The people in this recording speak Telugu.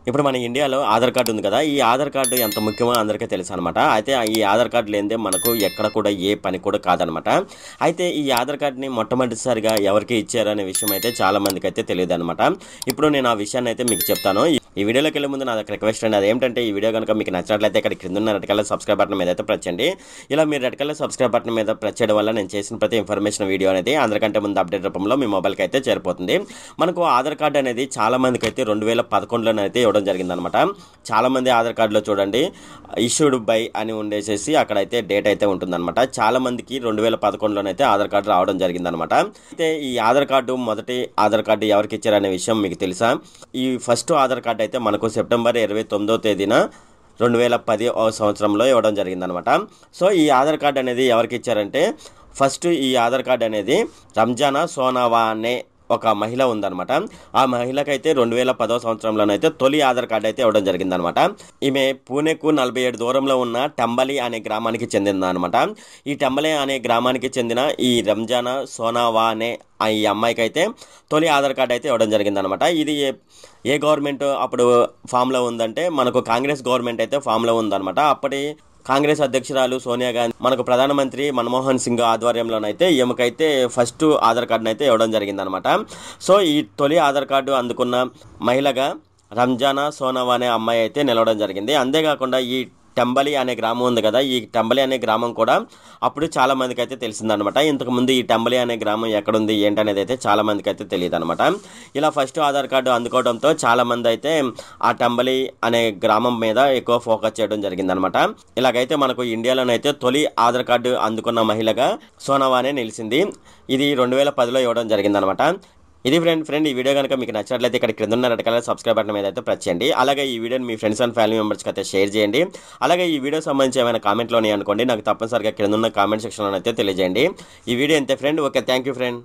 ఇప్పుడు మన ఇండియాలో ఆధార్ కార్డు ఉంది కదా! ఈ ఆధార్ కార్డు ఎంత ముఖ్యమో అందరికీ తెలుసనమాట. అయితే ఈ ఆధార్ కార్డ్ లేనిదే మనకు ఎక్కడ కూడా ఏ పని కూడా కాదనమాట. అయితే ఈ ఆధార్ కార్డ్‌ని మొట్టమొదటిసారిగా ఎవరికి ఇచ్చారనే విషయం అయితే చాలా మందికైతే తెలీదనమాట. ఇప్పుడు నేను ఆ విషయాన్నయితే మీకు చెప్తాను. ఈ వీడియోలోకెళ్ళే ముందు నాదొక రిక్వెస్ట్ అండి. అదేంటంటే ఈ వీడియో గనుక మీకు నచ్చినట్లయితే ఇక్కడ కిందున్న రెడ్ కలర్ సబ్స్క్రైబ్ బటన్ మీద అయితే ప్రెస్ చేయండి. ఇలా మీరు రెడ్ కలర్ సబ్స్క్రైబ్ బటన్ మీద ప్రెస్ చేయడం వల్ల నేను చేసిన ప్రతి ఇన్ఫర్మేషన్ వీడియో అనేది అందరికంటే ముందు అప్డేట్ రూపంలో మీ మొబైల్‌కి అయితే చేరిపోతుంది. మనకు ఆధార్ కార్డ్ అనేది చాలా మందికైతే 2011లోనైతే ఇవ్వడం జరిగిందనమాట. చాలామంది ఆధార్ కార్డులో చూడండి ఇష్యూడ్ బై అని ఉండేసేసి అక్కడైతే డేట్ అయితే ఉంటుందన్నమాట. చాలా మందికి 2011లోనైతే ఆధార్ కార్డు రావడం జరిగిందనమాట. అయితే ఈ ఆధార్ కార్డు మొదటి ఆధార్ కార్డు ఎవరికి ఇచ్చారనే విషయం మీకు తెలుసా? ఈ ఫస్ట్ ఆధార్ కార్డు అయితే మనకు సెప్టెంబర్ 29వ తేదీన 2010 సంవత్సరంలో ఇవ్వడం జరిగిందనమాట. సో ఈ ఆధార్ కార్డు అనేది ఎవరికి ఇచ్చారంటే ఫస్ట్ ఈ ఆధార్ కార్డు అనేది రంజానా సోనావా అనే ఒక మహిళ ఉందన్నమాట. ఆ మహిళకైతే 2010వ సంవత్సరంలోనైతే తొలి ఆధార్ కార్డు అయితే ఇవ్వడం జరిగిందనమాట. ఈమె పూణేకు 47 దూరంలో ఉన్న టంబలి అనే గ్రామానికి చెందిందనమాట. ఈ టంబలి అనే గ్రామానికి చెందిన ఈ రంజానా సోనావా అనే ఈ అమ్మాయికి అయితే తొలి ఆధార్ కార్డు అయితే ఇవ్వడం జరిగిందనమాట. ఇది ఏ గవర్నమెంట్ అప్పుడు ఫామ్లో ఉందంటే మనకు కాంగ్రెస్ గవర్నమెంట్ అయితే ఫామ్లో ఉందన్నమాట. అప్పటి కాంగ్రెస్ అధ్యక్షురాలు సోనియా గాంధీ మనకు ప్రధానమంత్రి మన్మోహన్ సింగ్ ఆధ్వర్యంలోనైతే ఈమెకైతే ఫస్ట్ ఆధార్ కార్డును అయితే ఇవ్వడం జరిగిందనమాట. సో ఈ తొలి ఆధార్ కార్డు అందుకున్న మహిళగా రంజానా సోనావా అనే అమ్మాయి అయితే నిలవడం జరిగింది. అంతేకాకుండా ఈ టంబలి అనే గ్రామం ఉంది కదా, ఈ టంబలి అనే గ్రామం కూడా అప్పుడు చాలా మందికి అయితే తెలిసిందనమాట. ఇంతకుముందు ఈ టంబలి అనే గ్రామం ఎక్కడుంది ఏంటనేది అయితే చాలా మందికి అయితే తెలియదు అనమాట. ఇలా ఫస్ట్ ఆధార్ కార్డు అందుకోవడంతో చాలా మంది అయితే ఆ టంబలి అనే గ్రామం మీద ఎక్కువ ఫోకస్ చేయడం జరిగిందనమాట. ఇలాగైతే మనకు ఇండియాలోనైతే తొలి ఆధార్ కార్డు అందుకున్న మహిళగా సోనావానే నిలిచింది. ఇది 2010లో ఇవ్వడం జరిగిందనమాట. ఇది ఫ్రెండ్ ఈ వీడియో కనుక మీకు నచ్చినట్లయితే ఇక్కడ కింద ఉన్న రెడ్ కలర్ సబ్స్క్రైబ్ బటన్ మీద అయితే ప్రెస్ చేయండి. అలాగే ఈ వీడియోని మీ ఫ్రెండ్స్ అండ్ ఫ్యామిలీ మెంబర్స్కి అయితే షేర్ చేయండి. అలాగే ఈ వీడియో సంబంధించి ఏమైనా కామెంట్లోని అనుకోండి, నాకు తప్పనిసరిగా కింద ఉన్న కామెంట్ సెక్షన్లో అయితే తెలియజేయండి. ఈ వీడియో అంతే friend. Okay, thank you friend.